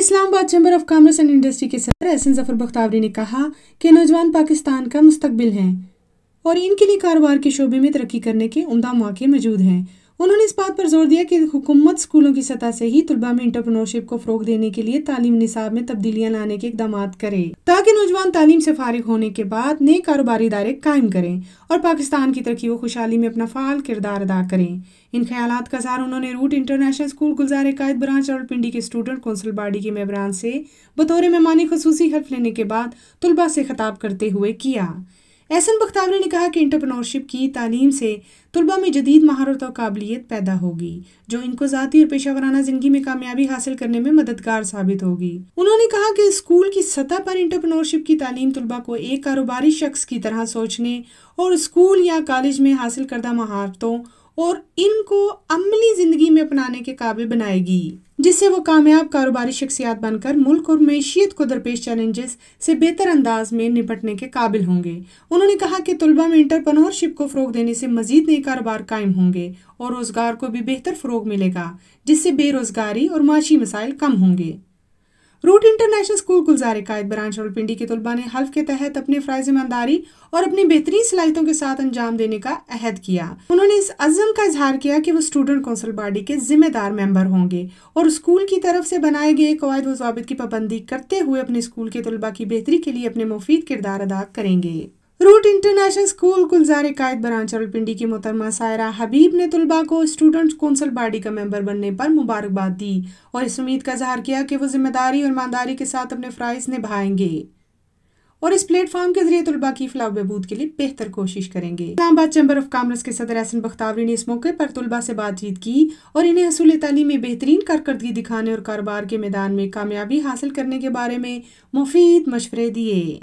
اسلام آباد chamber of commerce and industry کے صدر احسن ظفر بختیوری نے کہا کہ نوجوان پاکستان کا مستقبل ہیں اور ان کے لیے کاروبار کے شعبے میں ترقی کرنے کے عمدہ مواقع موجود ہیں۔ انہوں نے اس بات پر زور دیا کہ حکومت اسکولوں کی سطح سے ہی طلباء میں انٹرپرینورشپ کو فروغ دینے کے لیے تعلیم نصاب میں تبدیلیاں لانے کے اقدامات کرے تاکہ نوجوان تعلیم سے فارغ ہونے کے بعد نئے کاروباری ادارے قائم کریں اور پاکستان کی ترقی و خوشحالی میں اپنا فعال کردار ادا کریں۔ ان خیالات کا اظہار انہوں نے روٹ انٹرنیشنل اسکول گلزار قائد برانچ راولپنڈی کے اسٹوڈنٹ کونسل باڈی کے ممبران سے بطور مہمان خصوصی حلف لینے کے بعد طلباء سے خطاب کرتے ہوئے کیا۔ احسن بختیوری نے کہا کہ انٹرپرینورشپ کی تعلیم سے طلباء میں جدید مہارت اور قابلیت پیدا ہوگی جو ان کو ذاتی اور پیشہ ورانہ زندگی میں کامیابی حاصل کرنے میں مددگار ثابت ہوگی۔ انہوں نے کہا کہ اسکول کی سطح پر انٹرپرینورشپ کی تعلیم طلباء کو ایک کاروباری شخص کی طرح سوچنے اور اسکول یا کالج میں حاصل کردہ مہارتوں اور ان کو عملی زندگی میں اپنانے کے قابل بنائے گی، جس سے وہ کامیاب کاروباری شخصیات بن کر ملک اور معیشت کو درپیش چیلنجز سے بہتر انداز میں نپٹنے کے قابل ہوں گے۔ انہوں نے کہا کہ طلباء میں انٹرپرینورشپ کو فروغ دینے سے مزید نئے کاروبار قائم ہوں گے اور روزگار کو بھی بہتر فروغ ملے گا، جس سے بے روزگاری اور معاشی مسائل کم ہوں گے۔ روٹ انٹرنیشنل اسکول گلزار قائد برانچ راولپنڈی کے طلباء نے حلف کے تحت اپنے فرائض ایمانداری اور اپنی بہترین صلاحیتوں کے ساتھ انجام دینے کا عہد کیا۔ انہوں نے اس عزم کا اظہار کیا کہ وہ اسٹوڈنٹ کونسل باڈی کے ذمہ دار ممبر ہوں گے اور اسکول کی طرف سے بنائے گئے قواعد و ضوابط کی پابندی کرتے ہوئے اپنے اسکول کے طلباء کی بہتری کے لیے اپنے مفید کردار ادا کریں گے۔ روٹ انٹرنیشنل اسکول گلزار قائد برانچ راولپنڈی کی محترمہ سائرہ حبیب نے طلباء کو اسٹوڈنٹ کونسل باڈی کا ممبر بننے پر مبارکباد دی اور اس امید کا اظہار کیا کہ وہ ذمہ داری اور ایمانداری کے ساتھ اپنے فرائض نبھائیں گے اور اس پلیٹ فارم کے ذریعے طلباء کی فلاح و بہبود کے لیے بہتر کوشش کریں گے۔ اسلام آباد چیمبر آف کامرس کے صدر احسن بختیوری نے اس موقع پر طلباء سے بات چیت کی اور انہیں حصول تعلیم میں بہترین کارکردگی دکھانے اور کاروبار کے میدان میں کامیابی حاصل کرنے کے بارے میں مفید مشورے دیے۔